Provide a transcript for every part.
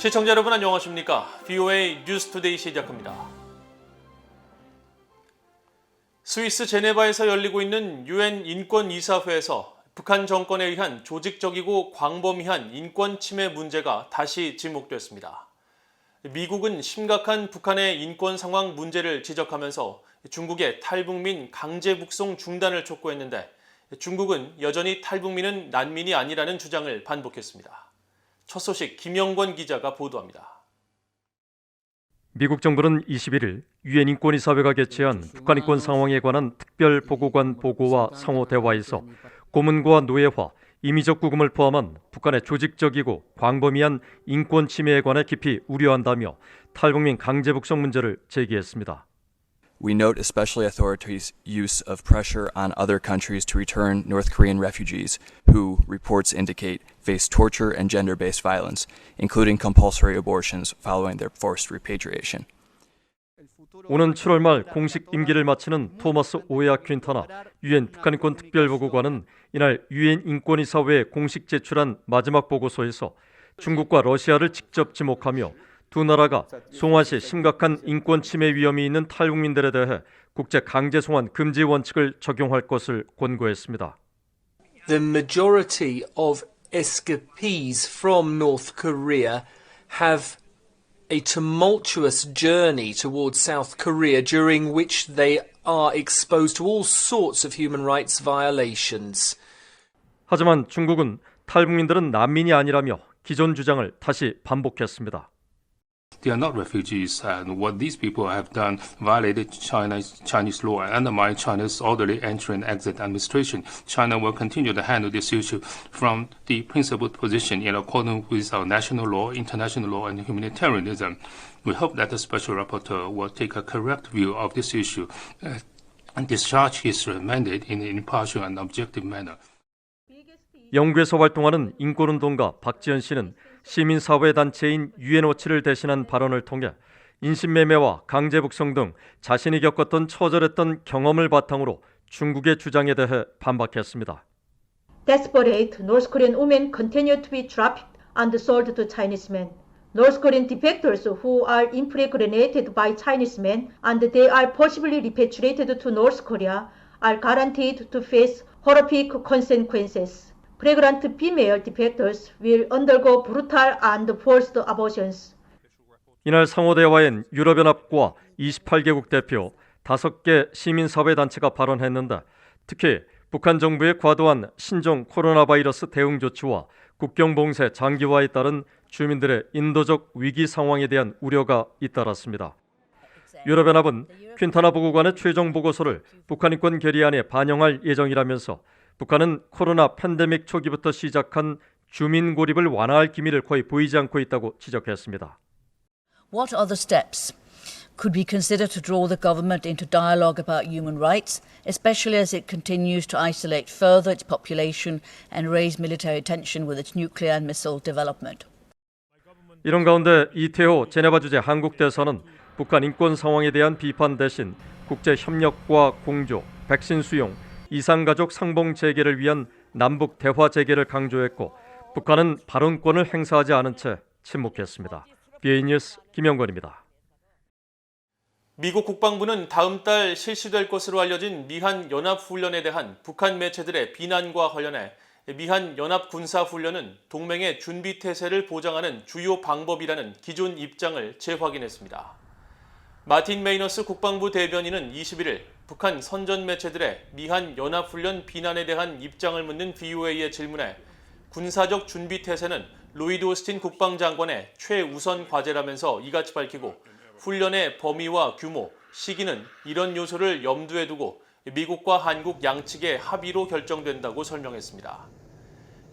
시청자 여러분 안녕하십니까? VOA 뉴스투데이 시작합니다. 스위스 제네바에서 열리고 있는 UN 인권이사회에서 북한 정권에 의한 조직적이고 광범위한 인권 침해 문제가 다시 지목됐습니다. 미국은 심각한 북한의 인권 상황 문제를 지적하면서 중국의 탈북민 강제 북송 중단을 촉구했는데 중국은 여전히 탈북민은 난민이 아니라는 주장을 반복했습니다. 첫 소식 김영권 기자가 보도합니다. 미국 정부는 21일 유엔 인권이사회가 개최한 북한 인권 상황에 관한 특별 보고관 보고와 상호 대화에서 고문과 노예화, 임의적 구금을 포함한 북한의 조직적이고 광범위한 인권 침해에 관해 깊이 우려한다며 탈북민 강제 북송 문제를 제기했습니다. We note especially authorities' use of pressure on other countries to return North Korean refugees who, reports indicate, face torture and gender-based violence, including compulsory abortions following their forced repatriation. 오는 7월 말 공식 임기를 마치는 토마스 오야 퀸타나 유엔 북한인권 특별보고관은 이날 유엔 인권이사회에 공식 제출한 마지막 보고서에서 중국과 러시아를 직접 지목하며 두 나라가 송환 시 심각한 인권 침해 위험이 있는 탈북민들에 대해 국제 강제 송환 금지 원칙을 적용할 것을 권고했습니다. The majority of escapees from North Korea have a tumultuous journey towards South Korea during which they are exposed to all sorts of human rights violations. 하지만 중국은 탈북민들은 난민이 아니라며 기존 주장을 다시 반복했습니다. They are not refugees, and what these people have done violated Chinese law and undermined China's orderly entry and exit administration. China will continue to handle this issue from the principled position in accordance with our national law, international law, and humanitarianism. We hope that the Special Rapporteur will take a correct view of this issue and discharge his mandate in an impartial and objective manner. 영국에서 활동하는 인권운동가 박지연 씨는 시민사회단체인 유엔워치를 대신한 발언을 통해 인신매매와 강제북송 등 자신이 겪었던 처절했던 경험을 바탕으로 중국의 주장에 대해 반박했습니다. Desperate North Korean women continue to be trafficked and sold to Chinese men. North Korean defectors who are impregnated by Chinese men and they are possibly repatriated to North Korea are guaranteed to face horrific consequences. Pregnant female defectors will undergo brutal and forced abortions. 이날 상호대화엔 유럽연합과 28개국 대표 5개 시민사회단체가 발언했는데 특히 북한 정부의 과도한 신종 코로나 바이러스 대응 조치와 국경 봉쇄 장기화에 따른 주민들의 인도적 위기 상황에 대한 우려가 잇따랐습니다. 유럽연합은 퀸타나 보고관의 최종 보고서를 북한 인권 결의안에 반영할 예정이라면서 북한은 코로나 팬데믹 초기부터 시작한 주민 고립을 완화할 기미를 거의 보이지 않고 있다고 지적했습니다. What other steps could be considered to draw the government into dialogue about human rights, especially as it continues to isolate further its population and raise military tension with its nuclear and missile development? 이런 가운데 이태호 제네바 주재 한국 대사는 북한 인권 상황에 대한 비판 대신 국제 협력과 공조, 백신 수용, 이산가족 상봉 재개를 위한 남북 대화 재개를 강조했고 북한은 발언권을 행사하지 않은 채 침묵했습니다. BA 뉴스 김영권입니다. 미국 국방부는 다음 달 실시될 것으로 알려진 미한 연합훈련에 대한 북한 매체들의 비난과 관련해 미한 연합군사훈련은 동맹의 준비태세를 보장하는 주요 방법이라는 기존 입장을 재확인했습니다. 마틴 메이너스 국방부 대변인은 21일 북한 선전 매체들의 미한 연합훈련 비난에 대한 입장을 묻는 VOA의 질문에 군사적 준비태세는 로이드 오스틴 국방장관의 최우선 과제라면서 이같이 밝히고 훈련의 범위와 규모, 시기는 이런 요소를 염두에 두고 미국과 한국 양측의 합의로 결정된다고 설명했습니다.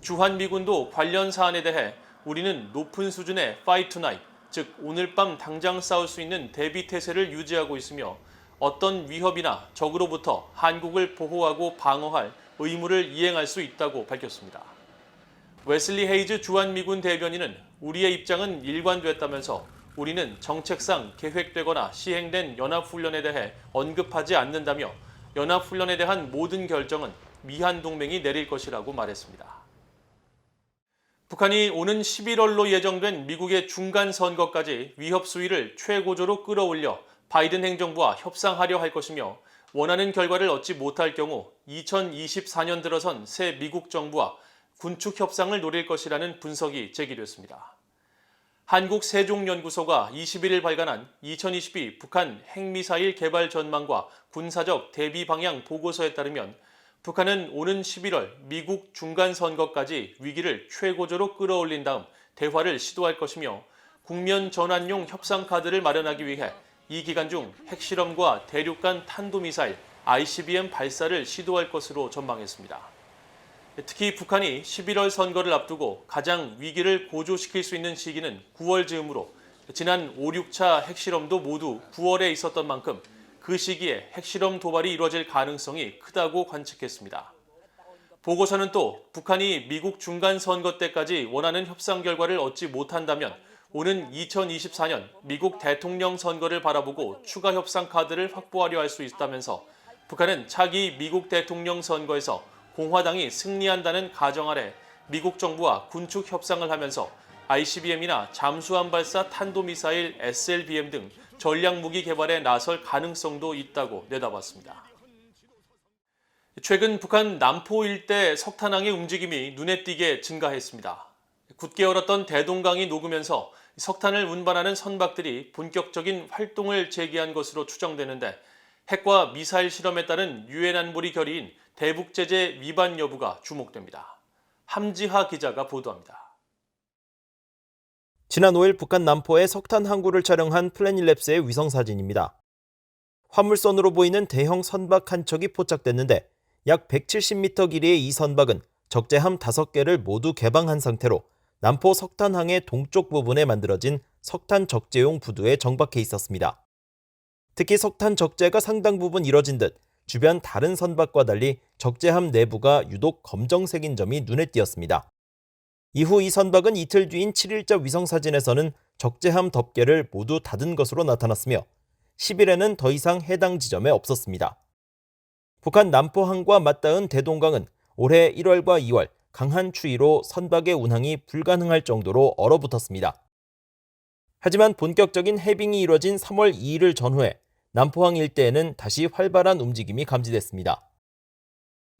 주한미군도 관련 사안에 대해 우리는 높은 수준의 Fight Tonight, 즉 오늘 밤 당장 싸울 수 있는 대비태세를 유지하고 있으며 어떤 위협이나 적으로부터 한국을 보호하고 방어할 의무를 이행할 수 있다고 밝혔습니다. 웨슬리 헤이즈 주한미군 대변인은 우리의 입장은 일관됐다면서 우리는 정책상 계획되거나 시행된 연합훈련에 대해 언급하지 않는다며 연합훈련에 대한 모든 결정은 미한 동맹이 내릴 것이라고 말했습니다. 북한이 오는 11월로 예정된 미국의 중간 선거까지 위협 수위를 최고조로 끌어올려 바이든 행정부와 협상하려 할 것이며 원하는 결과를 얻지 못할 경우 2024년 들어선 새 미국 정부와 군축 협상을 노릴 것이라는 분석이 제기됐습니다. 한국세종연구소가 21일 발간한 2022 북한 핵미사일 개발 전망과 군사적 대비 방향 보고서에 따르면 북한은 오는 11월 미국 중간선거까지 위기를 최고조로 끌어올린 다음 대화를 시도할 것이며 국면 전환용 협상 카드를 마련하기 위해 이 기간 중 핵실험과 대륙간 탄도미사일 ICBM 발사를 시도할 것으로 전망했습니다. 특히 북한이 11월 선거를 앞두고 가장 위기를 고조시킬 수 있는 시기는 9월 즈음으로 지난 5, 6차 핵실험도 모두 9월에 있었던 만큼 그 시기에 핵실험 도발이 이루어질 가능성이 크다고 관측했습니다. 보고서는 또 북한이 미국 중간 선거 때까지 원하는 협상 결과를 얻지 못한다면 오는 2024년 미국 대통령 선거를 바라보고 추가 협상 카드를 확보하려 할 수 있다면서 북한은 차기 미국 대통령 선거에서 공화당이 승리한다는 가정 아래 미국 정부와 군축 협상을 하면서 ICBM이나 잠수함 발사 탄도미사일 SLBM 등 전략무기 개발에 나설 가능성도 있다고 내다봤습니다. 최근 북한 남포 일대 석탄항의 움직임이 눈에 띄게 증가했습니다. 굳게 얼었던 대동강이 녹으면서 석탄을 운반하는 선박들이 본격적인 활동을 재개한 것으로 추정되는데 핵과 미사일 실험에 따른 유엔 안보리 결의인 대북 제재 위반 여부가 주목됩니다. 함지하 기자가 보도합니다. 지난 5일 북한 남포의 석탄 항구를 촬영한 플래닛랩스의 위성사진입니다. 화물선으로 보이는 대형 선박 한 척이 포착됐는데 약 170m 길이의 이 선박은 적재함 5개를 모두 개방한 상태로 남포 석탄항의 동쪽 부분에 만들어진 석탄 적재용 부두에 정박해 있었습니다. 특히 석탄 적재가 상당 부분 이뤄진 듯 주변 다른 선박과 달리 적재함 내부가 유독 검정색인 점이 눈에 띄었습니다. 이후 이 선박은 이틀 뒤인 7일자 위성사진에서는 적재함 덮개를 모두 닫은 것으로 나타났으며 10일에는 더 이상 해당 지점에 없었습니다. 북한 남포항과 맞닿은 대동강은 올해 1월과 2월 강한 추위로 선박의 운항이 불가능할 정도로 얼어붙었습니다. 하지만 본격적인 해빙이 이뤄진 3월 2일을 전후해 남포항 일대에는 다시 활발한 움직임이 감지됐습니다.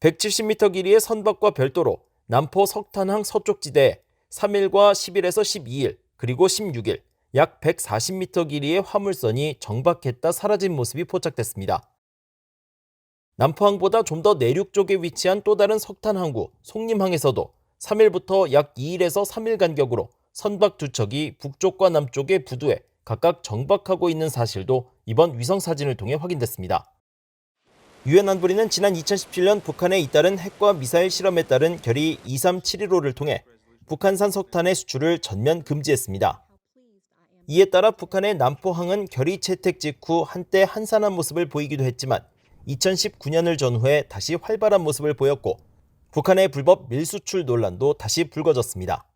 170m 길이의 선박과 별도로 남포 석탄항 서쪽 지대에 3일과 10일에서 12일 그리고 16일 약 140m 길이의 화물선이 정박했다 사라진 모습이 포착됐습니다. 남포항보다 좀 더 내륙 쪽에 위치한 또 다른 석탄 항구 송림항에서도 3일부터 약 2일에서 3일 간격으로 선박 두 척이 북쪽과 남쪽의 부두에 각각 정박하고 있는 사실도 이번 위성사진을 통해 확인됐습니다. 유엔 안보리는 지난 2017년 북한에 잇따른 핵과 미사일 실험에 따른 결의 23715를 통해 북한산 석탄의 수출을 전면 금지했습니다. 이에 따라 북한의 남포항은 결의 채택 직후 한때 한산한 모습을 보이기도 했지만 2019년을 전후해 다시 활발한 모습을 보였고 북한의 불법 밀수출 논란도 다시 불거졌습니다.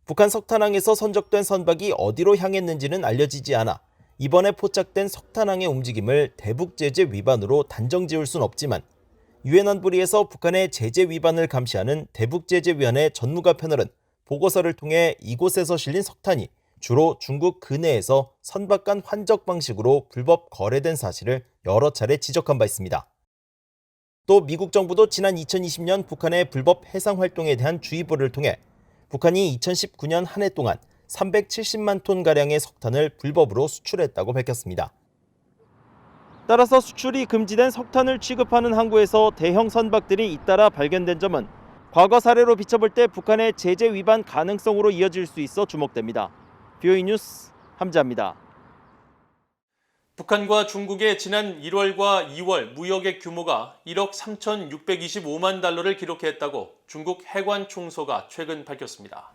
북한 석탄항에서 선적된 선박이 어디로 향했는지는 알려지지 않아 이번에 포착된 석탄항의 움직임을 대북 제재 위반으로 단정지을 순 없지만 유엔 안보리에서 북한의 제재 위반을 감시하는 대북제재위원회 전무가 패널은 보고서를 통해 이곳에서 실린 석탄이 주로 중국 근해에서 선박 간 환적 방식으로 불법 거래된 사실을 여러 차례 지적한 바 있습니다. 또 미국 정부도 지난 2020년 북한의 불법 해상 활동에 대한 주의보를 통해 북한이 2019년 한 해 동안 370만 톤가량의 석탄을 불법으로 수출했다고 밝혔습니다. 따라서 수출이 금지된 석탄을 취급하는 항구에서 대형 선박들이 잇따라 발견된 점은 과거 사례로 비춰볼 때 북한의 제재 위반 가능성으로 이어질 수 있어 주목됩니다. BOE 뉴스 함지아입니다. 북한과 중국의 지난 1월과 2월 무역액 규모가 1억 3,625만 달러를 기록했다고 중국 해관총소가 최근 밝혔습니다.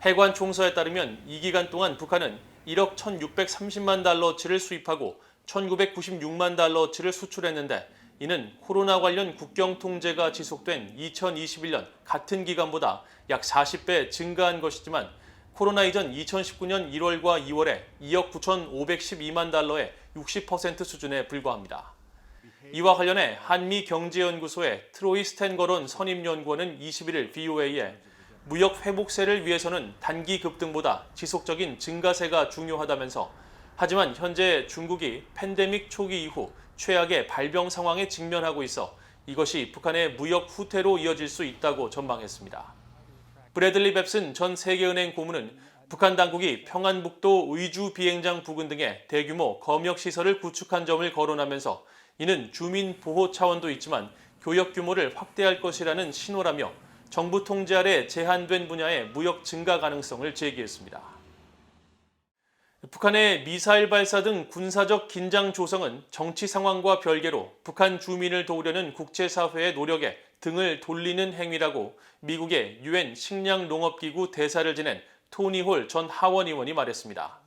해관총소에 따르면 이 기간 동안 북한은 1억 1,630만 달러어치를 수입하고 1,996만 달러어치를 수출했는데 이는 코로나 관련 국경 통제가 지속된 2021년 같은 기간보다 약 40배 증가한 것이지만 코로나 이전 2019년 1월과 2월에 2억 9,512만 달러의 60% 수준에 불과합니다. 이와 관련해 한미경제연구소의 트로이 스탠거론 선임연구원은 21일 BOA에 무역 회복세를 위해서는 단기 급등보다 지속적인 증가세가 중요하다면서 하지만 현재 중국이 팬데믹 초기 이후 최악의 발병 상황에 직면하고 있어 이것이 북한의 무역 후퇴로 이어질 수 있다고 전망했습니다. 브래들리 뱁슨 전 세계은행 고문은 북한 당국이 평안북도 의주 비행장 부근 등에 대규모 검역시설을 구축한 점을 거론하면서 이는 주민 보호 차원도 있지만 교역 규모를 확대할 것이라는 신호라며 정부 통제 아래 제한된 분야의 무역 증가 가능성을 제기했습니다. 북한의 미사일 발사 등 군사적 긴장 조성은 정치 상황과 별개로 북한 주민을 도우려는 국제사회의 노력에 등을 돌리는 행위라고 미국의 유엔 식량농업기구 대사를 지낸 토니 홀 전 하원 의원이 말했습니다.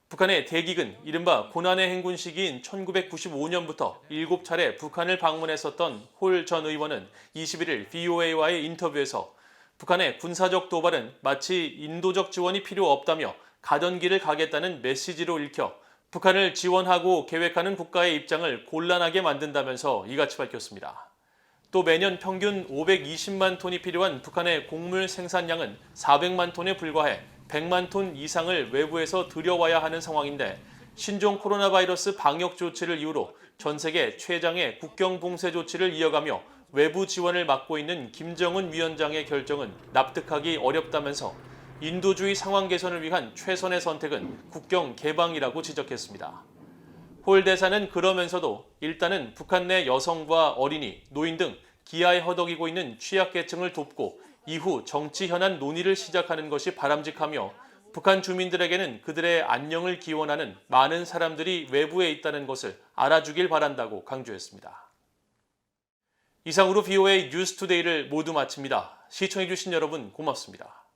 북한의 대기근, 이른바 고난의 행군 시기인 1995년부터 7차례 북한을 방문했었던 홀 전 의원은 21일 VOA와의 인터뷰에서 북한의 군사적 도발은 마치 인도적 지원이 필요 없다며 가던 길을 가겠다는 메시지로 읽혀 북한을 지원하고 계획하는 국가의 입장을 곤란하게 만든다면서 이같이 밝혔습니다. 또 매년 평균 520만 톤이 필요한 북한의 곡물 생산량은 400만 톤에 불과해 100만 톤 이상을 외부에서 들여와야 하는 상황인데 신종 코로나 바이러스 방역 조치를 이유로 전 세계 최장의 국경 봉쇄 조치를 이어가며 외부 지원을 막고 있는 김정은 위원장의 결정은 납득하기 어렵다면서 인도주의 상황 개선을 위한 최선의 선택은 국경 개방이라고 지적했습니다. 홀 대사는 그러면서도 일단은 북한 내 여성과 어린이, 노인 등 기아에 허덕이고 있는 취약계층을 돕고 이후 정치 현안 논의를 시작하는 것이 바람직하며 북한 주민들에게는 그들의 안녕을 기원하는 많은 사람들이 외부에 있다는 것을 알아주길 바란다고 강조했습니다. 이상으로 VOA 뉴스투데이를 모두 마칩니다. 시청해주신 여러분 고맙습니다.